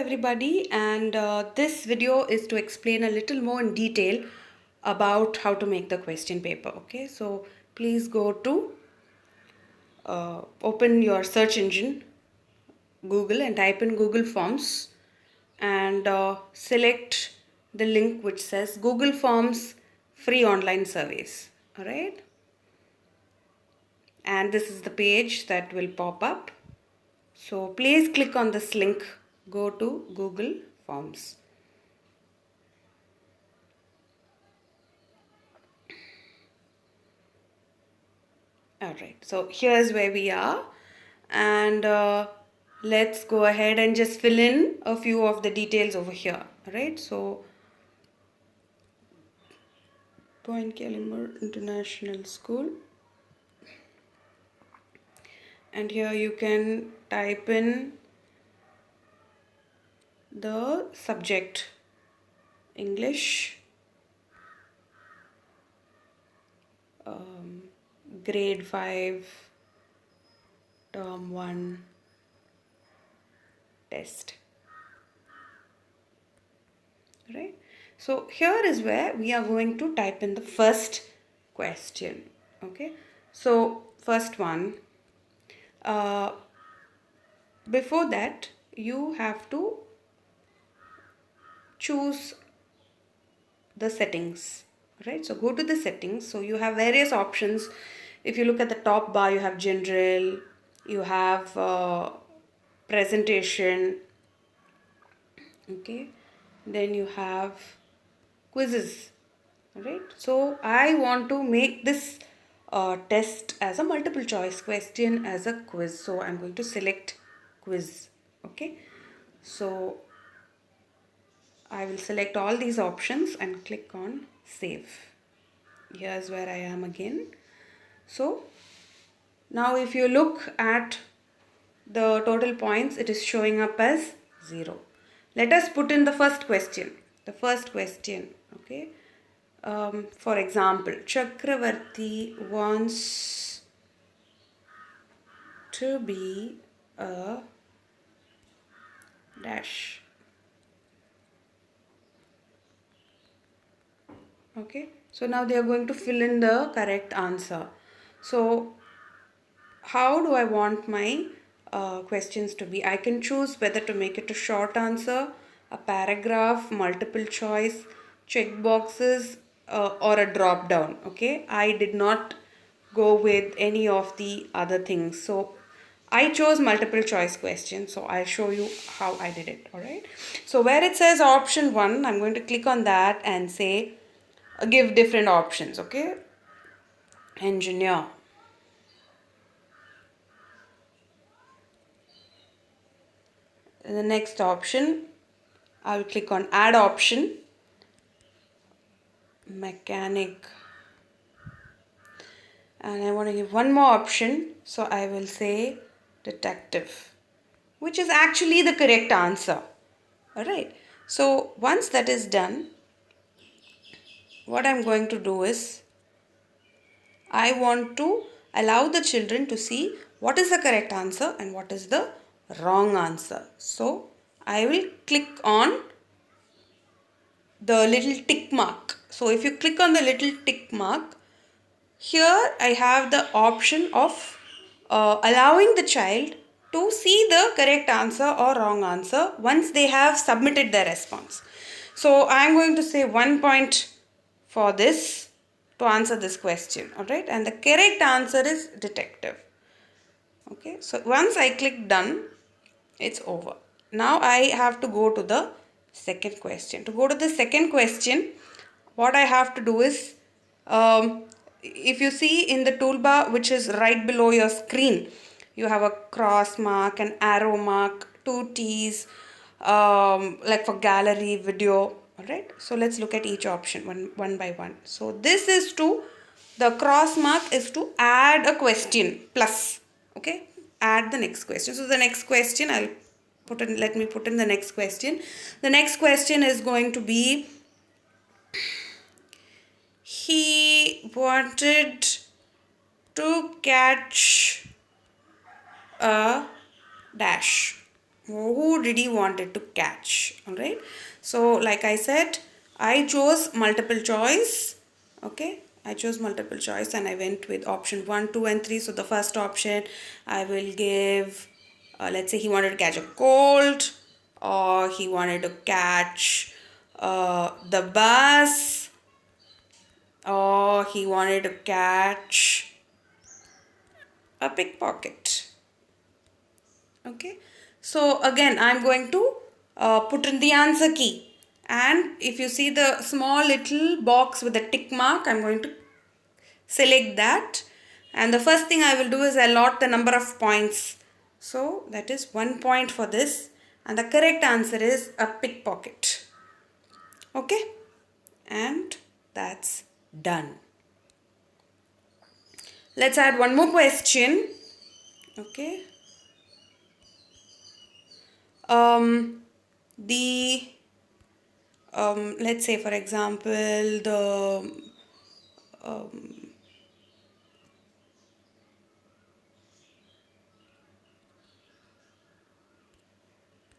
everybody, and this video is to explain a little more in detail about how to make the question paper. Okay, so please go to open your search engine Google and type in Google Forms and select the link which says Google Forms free online surveys. All right, and this is the page that will pop up. So please click on this link, go to Google Forms. Alright, so here's where we are, and let's go ahead and just fill in a few of the details over here. Alright, so Point Calumet International School, and here you can type in the subject English, grade 5, term 1 test. Right, so here is where we are going to type in the first question. Okay, so first one, before that you have to choose the settings. Right, so go to the settings. So you have various options. If you look at the top bar, you have general, you have presentation, okay, then you have quizzes. Right, so I want to make this test as a multiple choice question, as a quiz, so I'm going to select quiz. Okay, so I will select all these options and click on save. Here's where I am again. So now if you look at the total points, it is showing up as 0. Let us put in the first question. The first question, okay. For example, Chakravarti wants to be a dash. Okay, so now they are going to fill in the correct answer. So how do I want my questions to be? I can choose whether to make it a short answer, a paragraph, multiple choice, check boxes, or a drop down. Okay, I did not go with any of the other things, so I chose multiple choice questions. So I'll show you how I did it. All right, so where it says option 1, I'm going to click on that and say give different options. Okay, engineer, the next option I'll click on add option, mechanic, and I want to give one more option, so I will say detective, which is actually the correct answer. Alright, so once that is done, what I'm going to do is I want to allow the children to see what is the correct answer and what is the wrong answer. So I will click on the little tick mark. So if you click on the little tick mark, here I have the option of allowing the child to see the correct answer or wrong answer once they have submitted their response. So I am going to say 1 point for this to answer this question. Alright, and the correct answer is detective. Okay, so once I click done, it's over. Now I have to go to the second question. To go to the second question, what I have to do is, if you see in the toolbar which is right below your screen, you have a cross mark, an arrow mark, two T's, like for gallery, video. Alright, so let's look at each option one by one. So this is to, the cross mark is to add a question plus. Okay, add the next question. So the next question I'll put in, let me put in the next question. The next question is going to be, he wanted to catch a dash. Who did he wanted to catch? All right. So like I said, I chose multiple choice. Okay. I chose multiple choice and I went with option 1, 2 and 3. So the first option I will give, let's say he wanted to catch a cold, or he wanted to catch the bus, or he wanted to catch a pickpocket. Okay, so again I'm going to put in the answer key, and if you see the small little box with the tick mark, I'm going to select that, and the first thing I will do is allot the number of points. So that is 1 point for this, and the correct answer is a pickpocket. Okay, and that's done. Let's add one more question. Okay, the let's say for example the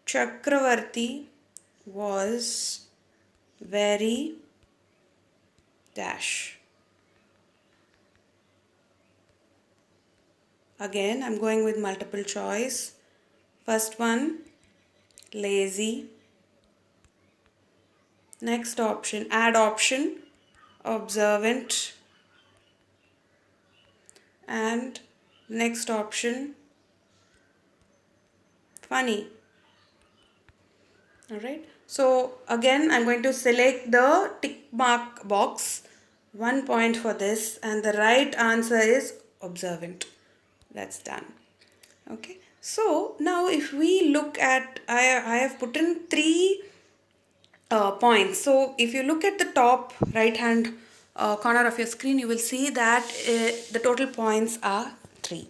Chakravarti was very dash. Again I'm going with multiple choice. First one, lazy. Next option, add option, observant. And next option, funny. Alright, so again I'm going to select the tick mark box, 1 point for this, and the right answer is observant. That's done. Okay, so now if we look at, I have put in 3 points. So if you look at the top right hand corner of your screen, you will see that the total points are 3.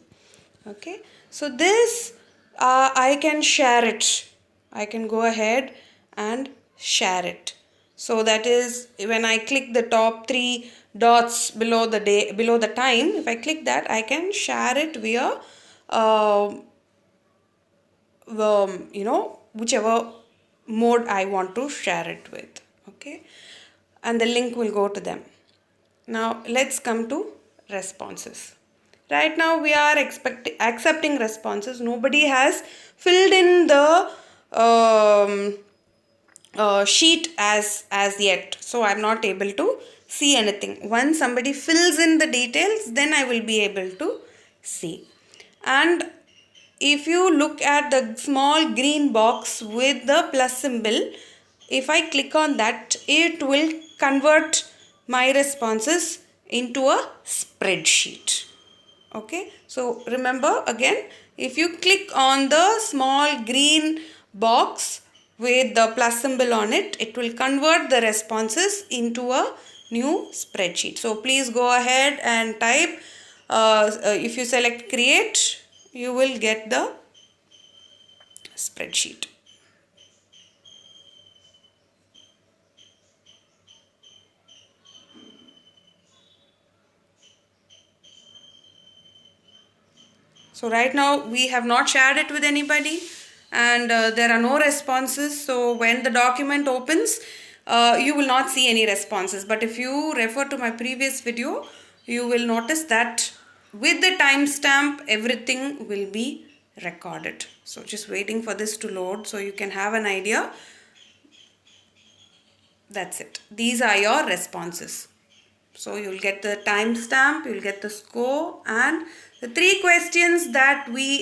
Okay, so this I can share it. I can go ahead and share it. So that is when I click the top 3 dots below the day, below the time, if I click that, I can share it via whichever mode I want to share it with. Okay, and the link will go to them. Now let's come to responses. Right now we are accepting responses. Nobody has filled in the sheet as yet, so I'm not able to see anything. Once somebody fills in the details, then I will be able to see. And if you look at the small green box with the plus symbol, if I click on that, it will convert my responses into a spreadsheet. Okay, so remember again, if you click on the small green box with the plus symbol on it, it will convert the responses into a new spreadsheet. So please go ahead and type, if you select create, you will get the spreadsheet. So right now we have not shared it with anybody, and there are no responses. So when the document opens, you will not see any responses. But if you refer to my previous video, you will notice that with the timestamp, everything will be recorded. So just waiting for this to load so you can have an idea. That's it. These are your responses. So you'll get the timestamp, you'll get the score, and the 3 questions that we